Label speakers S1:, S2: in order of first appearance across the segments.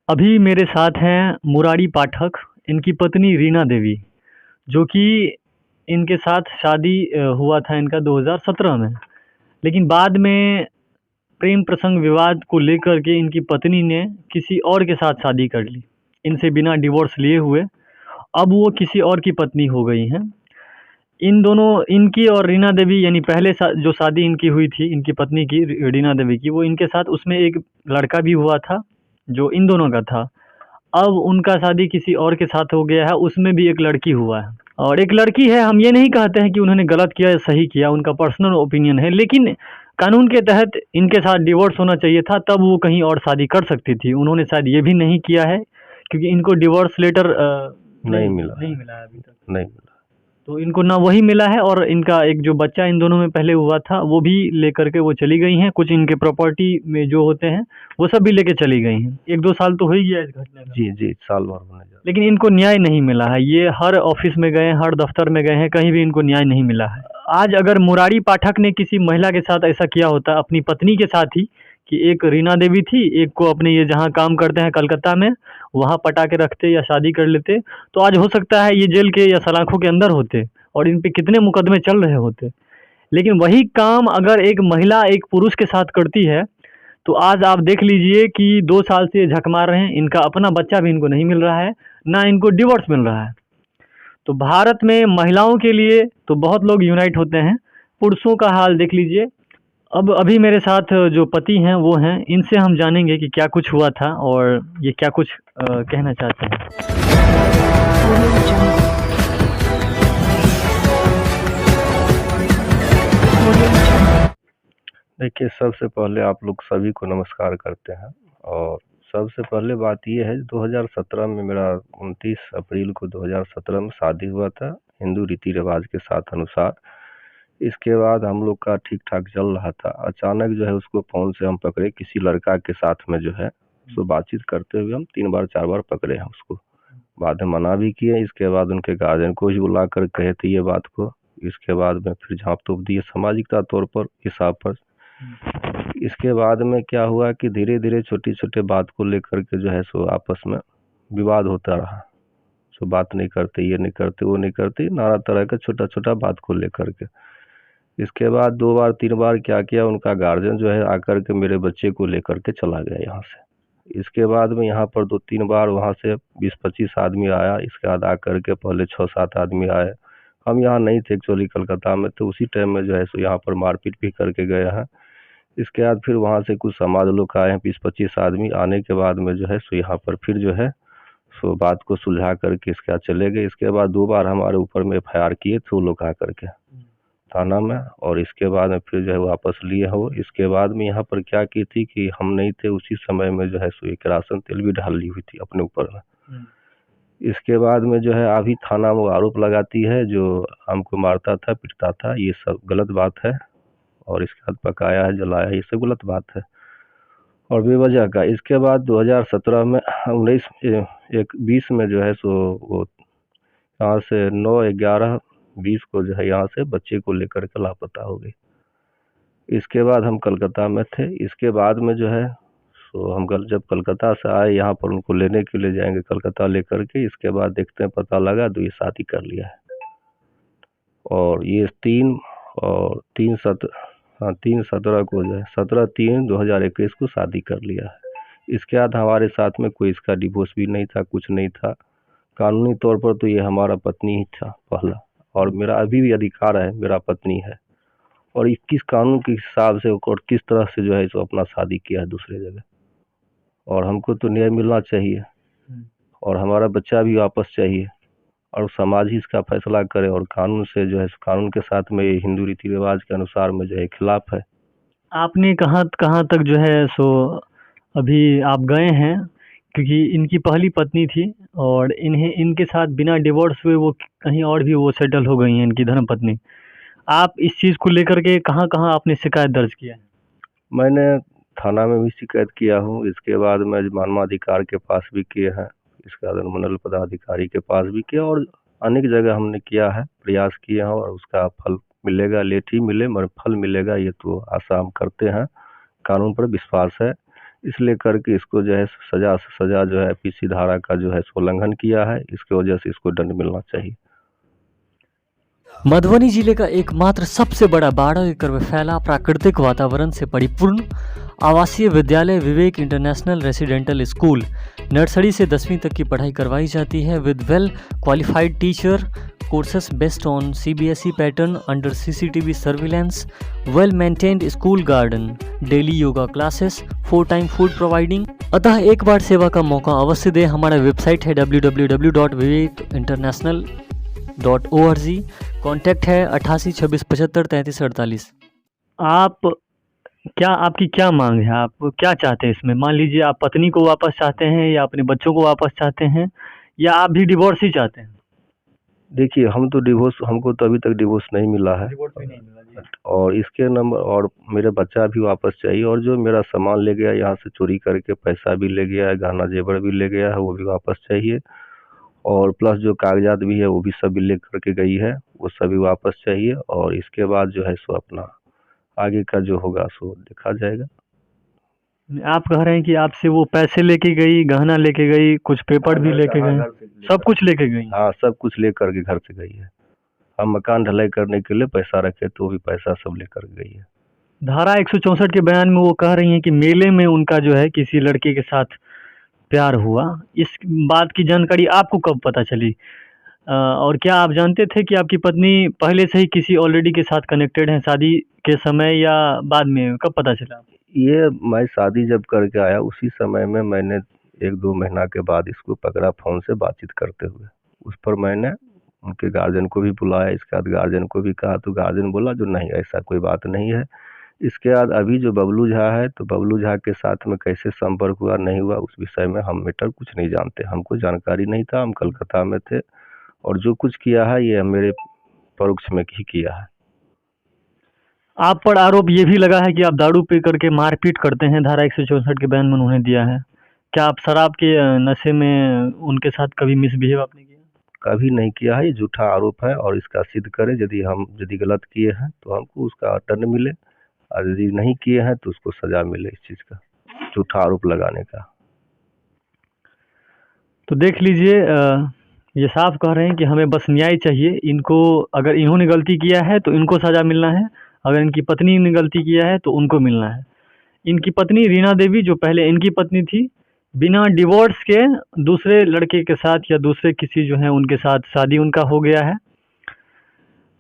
S1: अभी मेरे साथ हैं मुरारी पाठक, इनकी पत्नी रीना देवी, जो कि इनके साथ शादी हुआ था इनका 2017 में। लेकिन बाद में प्रेम प्रसंग विवाद को लेकर के इनकी पत्नी ने किसी और के साथ शादी कर ली, इनसे बिना डिवोर्स लिए हुए। अब वो किसी और की पत्नी हो गई हैं। इन दोनों, इनकी और रीना देवी, यानी पहले जो शादी इनकी हुई थी इनकी पत्नी की, रीना देवी की, वो इनके साथ उसमें एक लड़का भी हुआ था जो इन दोनों का था। अब उनका शादी किसी और के साथ हो गया है, उसमें भी एक लड़की हुआ है और एक लड़की है। हम ये नहीं कहते हैं कि उन्होंने गलत किया या सही किया, उनका पर्सनल ओपिनियन है, लेकिन कानून के तहत इनके साथ डिवोर्स होना चाहिए था, तब वो कहीं और शादी कर सकती थी। उन्होंने शायद ये भी नहीं किया है क्योंकि इनको डिवोर्स लेटर
S2: नहीं मिला
S1: नहीं मिला है अभी तक।
S2: नहीं मिला।
S1: तो इनको ना वही मिला है, और इनका एक जो बच्चा इन दोनों में पहले हुआ था वो भी लेकर के वो चली गई हैं। कुछ इनके प्रॉपर्टी में जो होते हैं वो सब भी लेके चली गई हैं। 1-2 साल तो हो ही गया इस घटना का।
S2: जी जी, साल भर होने जा
S1: लेकिन इनको न्याय नहीं मिला है। ये हर ऑफिस में गए, हर दफ्तर में गए हैं, कहीं भी इनको न्याय नहीं मिला है। आज अगर मुरारी पाठक ने किसी महिला के साथ ऐसा किया होता, अपनी पत्नी के साथ ही, कि एक रीना देवी थी, एक को अपने ये जहाँ काम करते हैं कलकत्ता में, वहाँ पटा के रखते या शादी कर लेते, तो आज हो सकता है ये जेल के या सलाखों के अंदर होते और इन पे कितने मुकदमे चल रहे होते। लेकिन वही काम अगर एक महिला एक पुरुष के साथ करती है, तो आज आप देख लीजिए कि 2 साल से ये झक मार रहे हैं, इनका अपना बच्चा भी इनको नहीं मिल रहा है, ना इनको डिवोर्स मिल रहा है। तो भारत में महिलाओं के लिए तो बहुत लोग यूनाइट होते हैं, पुरुषों का हाल देख लीजिए। अब अभी मेरे साथ जो पति हैं वो हैं, इनसे हम जानेंगे कि क्या कुछ हुआ था और ये क्या कुछ कहना चाहते हैं।
S2: देखिए, सबसे पहले आप लोग सभी को नमस्कार करते हैं। और सबसे पहले बात ये है, 2017 में मेरा 29 अप्रैल को 2017 में शादी हुआ था, हिंदू रीति रिवाज के साथ अनुसार। इसके बाद हम लोग का ठीक ठाक चल रहा था। अचानक जो है उसको फ़ोन से हम पकड़े, किसी लड़का के साथ में जो है उसको बातचीत करते हुए हम 3 बार 4 बार पकड़े हैं उसको। बाद में मना भी किए। इसके बाद उनके गार्जियन को भी बुला कर कहे थे ये बात को। इसके बाद में फिर झाँप तोप दिए सामाजिकता तौर पर, हिसाब पर। इसके बाद में क्या हुआ कि धीरे धीरे छोटी छोटे बात को लेकर के जो है सो आपस में विवाद होता रहा। सो बात नहीं करते, ये नहीं करते, वो नहीं करते, नाना तरह का छोटा छोटा बात को लेकर के। इसके बाद 2 बार 3 बार क्या किया, उनका गार्जियन जो है आकर के मेरे बच्चे को लेकर के चला गया यहाँ से। इसके बाद में यहाँ पर 2-3 बार वहाँ से 20-25 आदमी आया। इसके बाद आकर के पहले 6-7 आदमी आए। हम यहाँ नहीं थे एक्चुअली, कलकत्ता में, तो उसी टाइम में जो है सो यहाँ पर मारपीट भी करके गए हैं। इसके बाद फिर वहाँ से कुछ समाज लोग आए हैं, 20-25 आदमी। आने के बाद में जो है सो यहाँ पर फिर जो है सो बात को सुलझा करके इसके बाद चले गए। इसके बाद 2 बार हमारे ऊपर में FIR किए थे वो लोग आकर के थाना में, और इसके बाद में फिर जो है वापस लिए हो। इसके बाद में यहाँ पर क्या की थी कि हम नहीं थे उसी समय में जो है सो एक केरोसिन तेल भी डाल ली हुई थी अपने ऊपर में। इसके बाद में जो है अभी थाना में आरोप लगाती है जो हमको मारता था, पीटता था, ये सब गलत बात है। और इसके बाद पकाया है, जलाया है, ये सब गलत बात है और बेवजह का। इसके बाद 2017 में 20 में जो है सो वो यहाँ से 9/11/20 को जो है यहाँ से बच्चे को लेकर के लापता हो गई। इसके बाद हम कलकत्ता में थे। इसके बाद में जो है सो हम जब कलकत्ता से आए यहाँ पर, उनको लेने के लिए जाएंगे कलकत्ता लेकर के। इसके बाद देखते हैं, पता लगा तो ये शादी कर लिया है। और ये 3/17 को जो है 17/3/2021 को शादी कर लिया है। इसके बाद हमारे साथ में कोई इसका डिवोर्स भी नहीं था, कुछ नहीं था। कानूनी तौर पर तो ये हमारा पत्नी ही था पहला, और मेरा अभी भी अधिकार है, मेरा पत्नी है। और 21 कानून के हिसाब से और किस तरह से जो है सो अपना शादी किया है दूसरे जगह। और हमको तो न्याय मिलना चाहिए और हमारा बच्चा भी वापस चाहिए, और समाज ही इसका फैसला करे। और कानून से जो है, कानून के साथ में ये हिंदू रीति रिवाज के अनुसार में जो है खिलाफ है।
S1: आपने कहाँ कहाँ तक जो है सो अभी आप गए हैं, क्योंकि इनकी पहली पत्नी थी और इन्हें इनके साथ बिना डिवोर्स हुए वो कहीं और भी वो सेटल हो गई हैं, इनकी धर्मपत्नी। आप इस चीज़ को लेकर के कहाँ-कहाँ आपने शिकायत दर्ज किया है?
S2: मैंने थाना में भी शिकायत किया हूँ। इसके बाद मैं मानवाधिकार के पास भी किए हैं। इसके बाद अनुमंडल पदाधिकारी के पास भी किया, और अनेक जगह हमने किया है, प्रयास किए हैं। और उसका फल मिलेगा, लेट ही मिले मगर फल मिलेगा, ये तो आशा हम करते हैं। कानून पर विश्वास है। इसलिए करके इसको जो है सजा से सजा जो है पीसी धारा का जो है उल्लंघन किया है, इसकी वजह से इसको दंड मिलना चाहिए।
S1: मधुबनी जिले का एकमात्र सबसे बड़ा 12 एकड़ में फैला प्राकृतिक वातावरण से परिपूर्ण आवासीय विद्यालय विवेक इंटरनेशनल रेसिडेंटल स्कूल नर्सरी से 10वीं तक की पढ़ाई करवाई जाती है with well qualified teacher, courses based on CBSE pattern under CCTV surveillance, well maintained school garden, daily yoga classes, 4 time food providing. अतः एक बार सेवा का मौका अवश्य दें। हमारा वेबसाइट है www.vivekinternational.org। कॉन्टैक्ट है 88 26 75 33 48। आपकी क्या मांग है? आप क्या चाहते हैं इसमें? मान लीजिए आप पत्नी को वापस चाहते हैं या अपने बच्चों को वापस चाहते हैं या आप भी डिवोर्स ही चाहते हैं?
S2: देखिए, हमको तो अभी तक डिवोर्स नहीं मिला है,
S1: डिवोर्स भी नहीं मिला जी।
S2: और इसके नंबर और मेरे बच्चा भी वापस चाहिए, और जो मेरा सामान ले गया यहाँ से चोरी करके, पैसा भी ले गया है, गहना जेवर भी ले गया है, वो भी वापस चाहिए, और प्लस जो कागजात भी है वो भी सभी ले करके गई है, वो सभी वापस चाहिए। और इसके बाद जो है सो अपना आगे का जो होगा सो देखा जाएगा।
S1: आप कह रहे हैं कि आपसे वो पैसे लेके गई, गहना लेके गई, कुछ पेपर भी लेके गए, सब कुछ लेके गई?
S2: हाँ, सब कुछ लेकर के घर से गई है। हम मकान ढलाई करने के लिए पैसा रखे तो वो भी पैसा सब लेकर गई है।
S1: धारा 164 के बयान में वो कह रही हैं कि मेले में उनका जो है किसी लड़के के साथ प्यार हुआ। इस बात की जानकारी आपको कब पता चली? और क्या आप जानते थे कि आपकी पत्नी पहले से ही किसी ऑलरेडी के साथ कनेक्टेड हैं, शादी के समय या बाद में? कब पता चला?
S2: ये मैं शादी जब करके आया उसी समय में मैंने 1-2 महीना के बाद इसको पकड़ा फ़ोन से बातचीत करते हुए। उस पर मैंने उनके गार्जियन को भी बुलाया, इसके बाद गार्जियन को भी कहा तो गार्जियन बोला जो नहीं ऐसा कोई बात नहीं है। इसके बाद अभी जो बबलू झा है, तो बबलू झा के साथ में कैसे संपर्क हुआ नहीं हुआ उस विषय में हम मैटर कुछ नहीं जानते, हमको जानकारी नहीं था, हम कलकत्ता में थे, और जो कुछ किया है ये मेरे परोक्ष में ही किया है।
S1: आप पर आरोप ये भी लगा है कि आप दारू पी करके मारपीट करते हैं, धारा 164 के बयान में उन्होंने दिया है। क्या आप शराब के नशे में उनके साथ कभी मिसबिहेव आपने किया?
S2: कभी नहीं किया है, ये झूठा आरोप है, और इसका सिद्ध करें। यदि गलत किए हैं तो हमको उसका दंड मिले, और यदि नहीं किए हैं तो उसको सजा मिले इस चीज़ का, झूठा आरोप लगाने का।
S1: तो देख लीजिए, ये साफ कह रहे हैं कि हमें बस न्याय चाहिए। इनको अगर इन्होंने गलती किया है तो इनको सज़ा मिलना है, अगर इनकी पत्नी ने गलती किया है तो उनको मिलना है। इनकी पत्नी रीना देवी जो पहले इनकी पत्नी थी, बिना डिवोर्स के दूसरे लड़के के साथ या दूसरे किसी जो है उनके साथ शादी उनका हो गया है।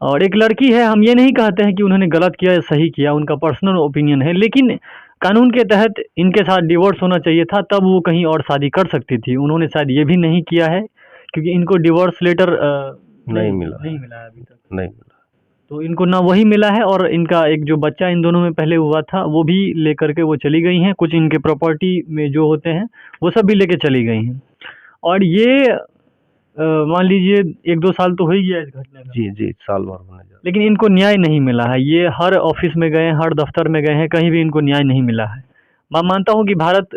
S1: और एक लड़की है, हम ये नहीं कहते हैं कि उन्होंने गलत किया या सही किया, उनका पर्सनल ओपिनियन है, लेकिन कानून के तहत इनके साथ डिवोर्स होना चाहिए था, तब वो कहीं और शादी कर सकती थी। उन्होंने शायद ये भी नहीं किया है क्योंकि इनको डिवोर्स लेटर
S2: नहीं मिला
S1: है अभी तक।
S2: नहीं मिला।
S1: तो इनको ना वही मिला है, और इनका एक जो बच्चा इन दोनों में पहले हुआ था वो भी लेकर के वो चली गई हैं। कुछ इनके प्रॉपर्टी में जो होते हैं वो सब भी लेके चली गई हैं। और ये मान लीजिए 1-2 साल तो हो ही गया इस घटना का।
S2: जी, साल भर होने जा रहा।
S1: लेकिन इनको न्याय नहीं मिला है। ये हर ऑफिस में गए हैं, हर दफ्तर में गए हैं, कहीं भी इनको न्याय नहीं मिला है। मैं मानता हूँ कि भारत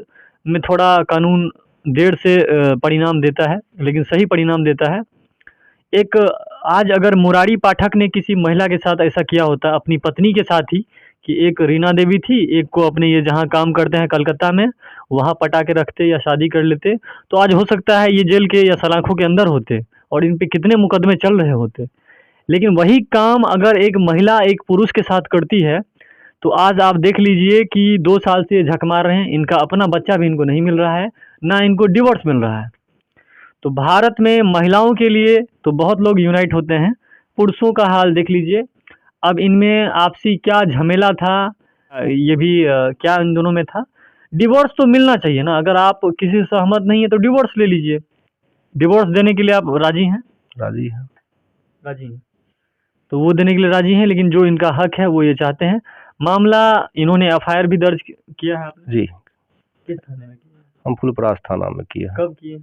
S1: में थोड़ा कानून देर से परिणाम देता है, लेकिन सही परिणाम देता है। एक आज अगर मुरारी पाठक ने किसी महिला के साथ ऐसा किया होता, अपनी पत्नी के साथ ही, कि एक रीना देवी थी, एक को अपने ये जहाँ काम करते हैं कलकत्ता में वहाँ पटा के रखते या शादी कर लेते, तो आज हो सकता है ये जेल के या सलाखों के अंदर होते और इन पे कितने मुकदमे चल रहे होते। लेकिन वही काम अगर एक महिला एक पुरुष के साथ करती है तो आज आप देख लीजिए कि 2 साल से ये झक मार रहे हैं, इनका अपना बच्चा भी इनको नहीं मिल रहा है, ना इनको डिवोर्स मिल रहा है। तो भारत में महिलाओं के लिए तो बहुत लोग यूनाइट होते हैं, पुरुषों का हाल देख लीजिए। अब इनमें आपसी क्या झमेला था, ये भी क्या इन दोनों में था। डिवोर्स तो मिलना चाहिए ना, अगर आप किसी से सहमत नहीं है तो डिवोर्स ले लीजिए। डिवोर्स देने के लिए आप राजी हैं?
S2: राजी है।
S1: राजी हैं, तो वो देने के लिए राजी हैं, लेकिन जो इनका हक है वो ये चाहते हैं। मामला इन्होंने FIR भी दर्ज किया है आपने?
S2: जी।
S1: किस थाने में किया?
S2: हम फुलपरास थाना में किए हैं।
S1: कब किए?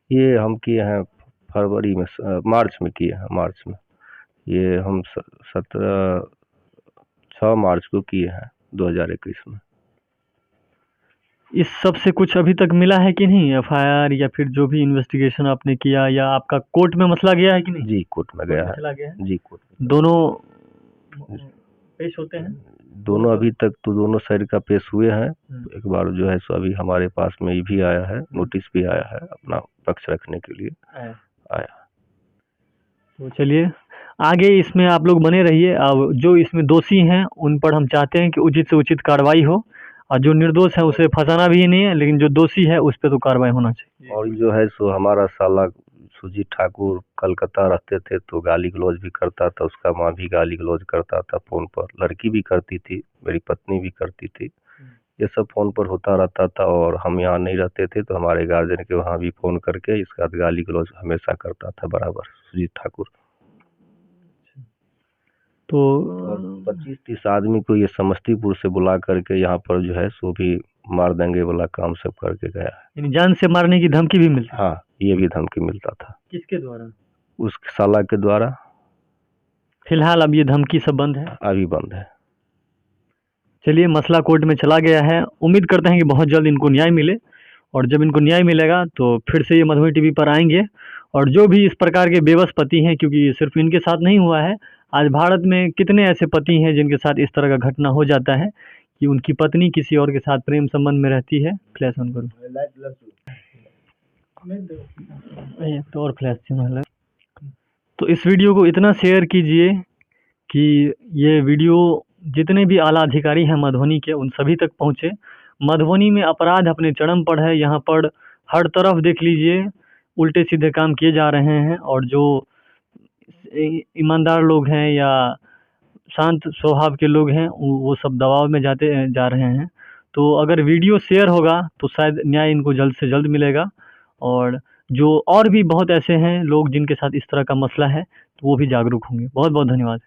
S2: ये हम किए हैं फरवरी में, मार्च में किए हैं, मार्च में। ये हम 6 मार्च को किए हैं 2021 में।
S1: इस सब से कुछ अभी तक मिला है कि नहीं? FIR या फिर जो भी इन्वेस्टिगेशन आपने किया, या आपका कोर्ट में मसला गया है कि नहीं?
S2: जी, कोर्ट में गया है।
S1: चला गया है।
S2: जी, कोर्ट में।
S1: दोनों पेश होते हैं?
S2: दोनों अभी तक तो दोनों साइड का पेश हुए हैं। एक बार जो है सो अभी हमारे पास में ये भी आया है, नोटिस भी आया है अपना पक्ष रखने के लिए आया।
S1: तो चलिए आगे इसमें आप लोग बने रहिए। अब जो इसमें दोषी हैं उन पर हम चाहते हैं कि उचित से उचित कार्रवाई हो, और जो निर्दोष है उसे फंसाना भी नहीं है, लेकिन जो दोषी है उस पर तो कार्रवाई होना चाहिए।
S2: और जो है सो हमारा साला सुजीत ठाकुर कलकत्ता रहते थे तो गाली गलौज भी करता था, उसका माँ भी गाली गलौज करता था फोन पर, लड़की भी करती थी, मेरी पत्नी भी करती थी, ये सब फोन पर होता रहता था। और हम यहाँ नहीं रहते थे तो हमारे गार्जियन के वहाँ भी फोन करके इसका गाली गलौज हमेशा करता था बराबर सुजीत ठाकुर।
S1: तो
S2: 25-30 आदमी को ये समस्तीपुर से बुला करके यहाँ पर जो है सो भी मार देंगे वाला काम सब करके गया है।
S1: यानी जान से मारने की धमकी भी मिलती?
S2: हाँ, ये भी धमकी मिलता था।
S1: किसके द्वारा?
S2: उस साला के द्वारा।
S1: फिलहाल अब ये धमकी सब बंद है?
S2: अभी बंद है।
S1: चलिए मसला कोर्ट में चला गया है, उम्मीद करते हैं कि बहुत जल्द इनको न्याय मिले, और जब इनको न्याय मिलेगा तो फिर से ये मधुबनी टीवी पर आएंगे। और जो भी इस प्रकार के बेबस पति हैं, क्योंकि सिर्फ इनके साथ नहीं हुआ है, आज भारत में कितने ऐसे पति हैं जिनके साथ इस तरह का घटना हो जाता है कि उनकी पत्नी किसी और के साथ प्रेम संबंध में रहती है। फ्लैश ऑन करो तो और फ्लैश। तो इस वीडियो को इतना शेयर कीजिए कि ये वीडियो जितने भी आला अधिकारी हैं मधुबनी के उन सभी तक पहुँचे। मधुबनी में अपराध अपने चरम पर है, यहाँ पर हर तरफ देख लीजिए उल्टे सीधे काम किए जा रहे हैं, और जो ईमानदार लोग हैं या शांत स्वभाव के लोग हैं वो सब दबाव में जा रहे हैं। तो अगर वीडियो शेयर होगा तो शायद न्याय इनको जल्द से जल्द मिलेगा, और जो और भी बहुत ऐसे हैं लोग जिनके साथ इस तरह का मसला है तो वो भी जागरूक होंगे। बहुत बहुत धन्यवाद।